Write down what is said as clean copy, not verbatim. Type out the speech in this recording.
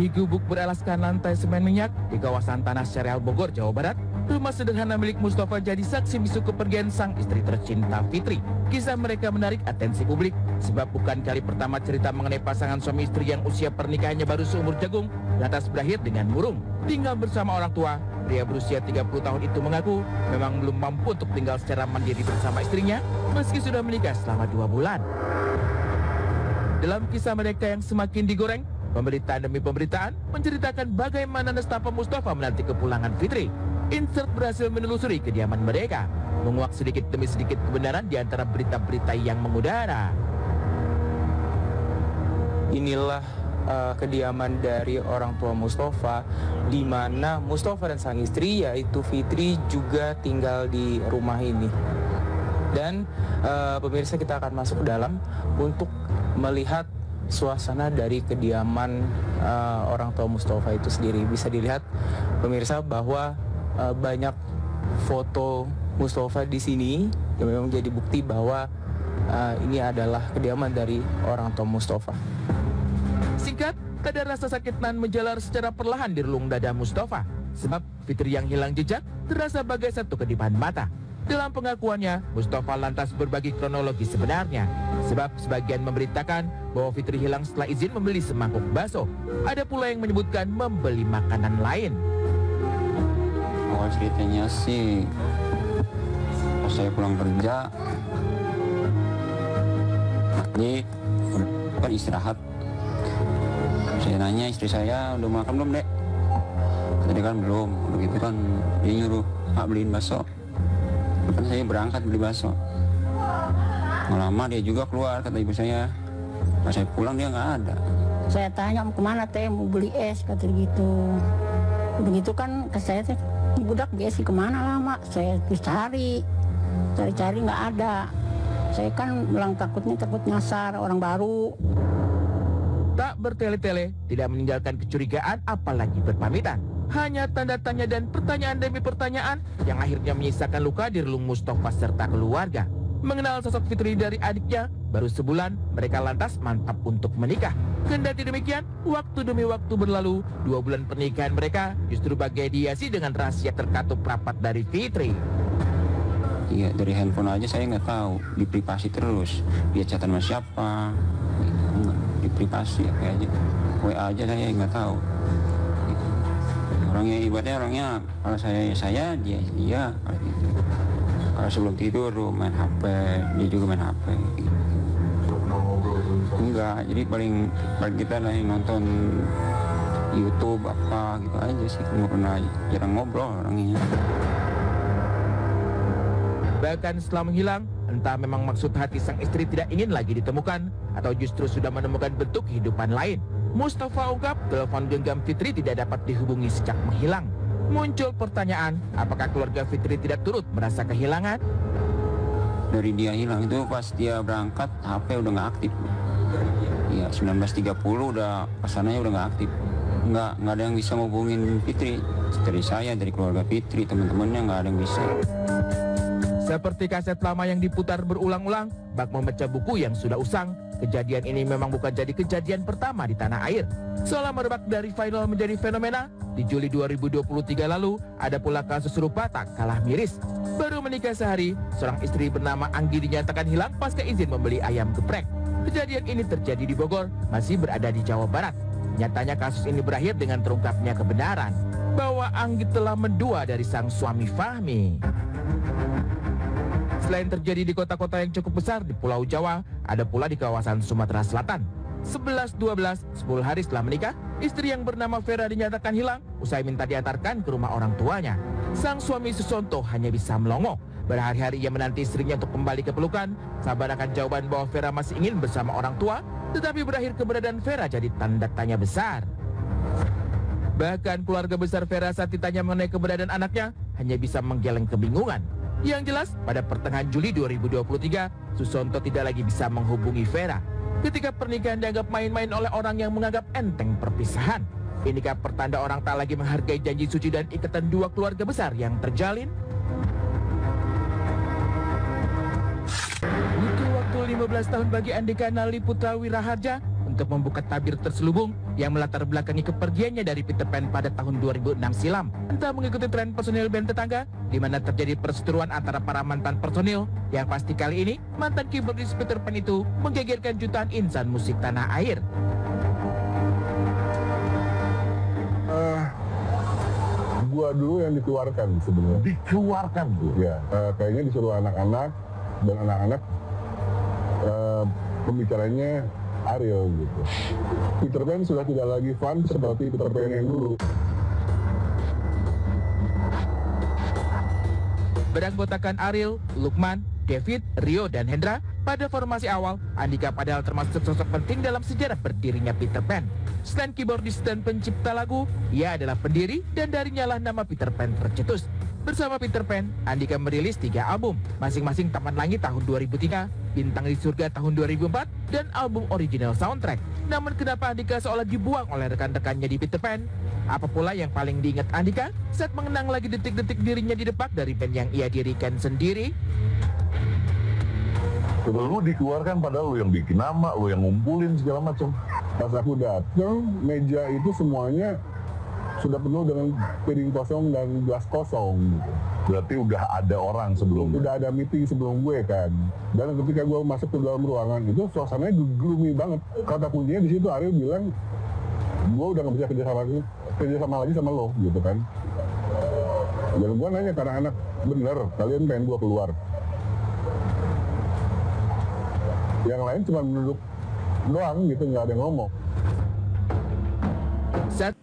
Di gubuk beralaskan lantai semen minyak di kawasan Tanah Syariah Bogor, Jawa Barat, rumah sederhana milik Mustafa jadi saksi bisu kepergian sang istri tercinta Fitri. Kisah mereka menarik atensi publik sebab bukan kali pertama cerita mengenai pasangan suami istri yang usia pernikahannya baru seumur jagung lantas berakhir dengan murung. Tinggal bersama orang tua, pria berusia 30 tahun itu mengaku memang belum mampu untuk tinggal secara mandiri bersama istrinya meski sudah menikah selama 2 bulan. Dalam kisah mereka yang semakin digoreng, pemberitaan demi pemberitaan menceritakan bagaimana nestapa Mustafa menanti kepulangan Fitri. Insert berhasil menelusuri kediaman mereka, menguak sedikit demi sedikit kebenaran di antara berita-berita yang mengudara. Inilah kediaman dari orang tua Mustafa, di mana Mustafa dan sang istri yaitu Fitri juga tinggal di rumah ini. Dan pemirsa, kita akan masuk ke dalam untuk melihat suasana dari kediaman orang tua Mustafa itu sendiri. Bisa dilihat pemirsa bahwa banyak foto Mustafa di sini yang memang jadi bukti bahwa ini adalah kediaman dari orang tua Mustafa. Singkat, kadar rasa sakit nan menjalar secara perlahan di relung dada Mustafa sebab Fitri yang hilang jejak terasa bagai satu kedipan mata. Dalam pengakuannya, Mustafa lantas berbagi kronologi sebenarnya sebab sebagian memberitakan bahwa Fitri hilang setelah izin membeli semangkuk bakso. Ada pula yang menyebutkan membeli makanan lain. Awal ceritanya sih pas saya pulang kerja, jadi kan istirahat. Saya nanya istri saya, udah makan belum dek? Tadi kan belum. Begitu kan dia nyuruh Pak beliin bakso. Kan saya berangkat beli bakso. Nggak lama dia juga keluar, kata ibu saya. Pas saya pulang dia nggak ada. Saya tanya mau kemana teh, mau beli es, kata gitu. Begitu kan ke saya teh, budak es kemana lama? Saya cari nggak ada. Saya kan bilang takut nyasar orang baru. Tak bertele-tele, tidak meninggalkan kecurigaan apalagi berpamitan. Hanya tanda tanya dan pertanyaan demi pertanyaan yang akhirnya menyisakan luka di relung Mustafa serta keluarga. Mengenal sosok Fitri dari adiknya, baru sebulan mereka lantas mantap untuk menikah. Kendati demikian, waktu demi waktu berlalu, 2 bulan pernikahan mereka justru bagai dihiasi dengan rahasia terkatup rapat dari Fitri. Iya, dari handphone aja saya nggak tahu, di privasi terus. Dia chatan sama siapa, enggak, di privasi ya kayaknya. WA aja saya nggak tahu. Orangnya ibaratnya kalau saya dia gitu. Kalau sebelum tidur main HP, dia juga main HP. Enggak, jadi paling kita lah yang nonton YouTube apa gitu aja sih, nggak pernah jarang ngobrol orangnya. Bahkan setelah menghilang, entah memang maksud hati sang istri tidak ingin lagi ditemukan atau justru sudah menemukan bentuk kehidupan lain. Mustafa ungkap telepon genggam Fitri tidak dapat dihubungi sejak menghilang. Muncul pertanyaan, apakah keluarga Fitri tidak turut merasa kehilangan? Dari dia hilang itu pas dia berangkat HP udah nggak aktif. Iya, 19.30 udah pesanannya udah nggak aktif. Nggak ada yang bisa ngubungin Fitri. Dari saya, dari keluarga Fitri, teman-temannya nggak ada yang bisa. Seperti kaset lama yang diputar berulang-ulang, bak membaca buku yang sudah usang, kejadian ini memang bukan jadi kejadian pertama di tanah air. Seolah merebak dari viral menjadi fenomena, di Juli 2023 lalu, ada pula kasus serupa tak kalah miris. Baru menikah sehari, seorang istri bernama Anggi dinyatakan hilang pasca izin membeli ayam geprek. Kejadian ini terjadi di Bogor, masih berada di Jawa Barat. Nyatanya kasus ini berakhir dengan terungkapnya kebenaran bahwa Anggi telah mendua dari sang suami Fahmi. Selain terjadi di kota-kota yang cukup besar di Pulau Jawa, ada pula di kawasan Sumatera Selatan. 11-12, 10 hari setelah menikah, istri yang bernama Vera dinyatakan hilang usai minta diantarkan ke rumah orang tuanya. Sang suami Susonto hanya bisa melongo. Berhari-hari ia menanti istrinya untuk kembali ke pelukan, sabar akan jawaban bahwa Vera masih ingin bersama orang tua, tetapi berakhir keberadaan Vera jadi tanda tanya besar. Bahkan keluarga besar Vera saat ditanya mengenai keberadaan anaknya, hanya bisa menggeleng kebingungan. Yang jelas, pada pertengahan Juli 2023, Susonto tidak lagi bisa menghubungi Vera. Ketika pernikahan dianggap main-main oleh orang yang menganggap enteng perpisahan. Inikah pertanda orang tak lagi menghargai janji suci dan ikatan dua keluarga besar yang terjalin? Butuh waktu 15 tahun bagi Andika Nali Putra Wiraharja untuk untuk membuka tabir terselubung yang melatar belakangi kepergiannya dari Peter Pan pada tahun 2006 silam. Entah mengikuti tren personil band tetangga, di mana terjadi perseteruan antara para mantan personil, yang pasti kali ini mantan keyboardis Peter Pan itu menggegerkan jutaan insan musik tanah air. Gua dulu yang dikeluarkan sebenarnya. Dikeluarkan tuh? Ya, kayaknya disuruh anak-anak, dan anak-anak pembicaranya Ariel gitu. Peter Pan sudah tidak lagi fun seperti Peter Pan yang dulu. Beranggotakan Ariel, Lukman, David, Rio, dan Hendra, pada formasi awal, Andika padahal termasuk sosok penting dalam sejarah berdirinya Peter Pan. Selain keyboardis dan pencipta lagu, ia adalah pendiri dan darinya lah nama Peter Pan tercetus. Bersama Peter Pan, Andika merilis 3 album, masing-masing Taman Langit tahun 2003, Bintang di Surga tahun 2004, dan album original soundtrack. Namun kenapa Andika seolah dibuang oleh rekan-rekannya di Peter Pan? Apa pula yang paling diingat Andika saat mengenang lagi detik-detik dirinya didepak dari band yang ia dirikan sendiri? Lu dikeluarkan padahal lu yang bikin nama, lu yang ngumpulin segala macam. Pas aku datang, meja itu semuanya sudah penuh dengan piring kosong dan gelas kosong gitu. Berarti udah ada orang sebelumnya? Udah ada meeting sebelum gue kan. Dan ketika gue masuk ke dalam ruangan itu suasananya gloomy banget. Kata kuncinya di situ Ariel bilang, gue udah gak bisa kerjasama lagi sama lo gitu kan. Dan gue nanya ke anak-anak, bener kalian pengen gue keluar? Yang lain cuma duduk doang gitu, nggak ada yang ngomong. Saat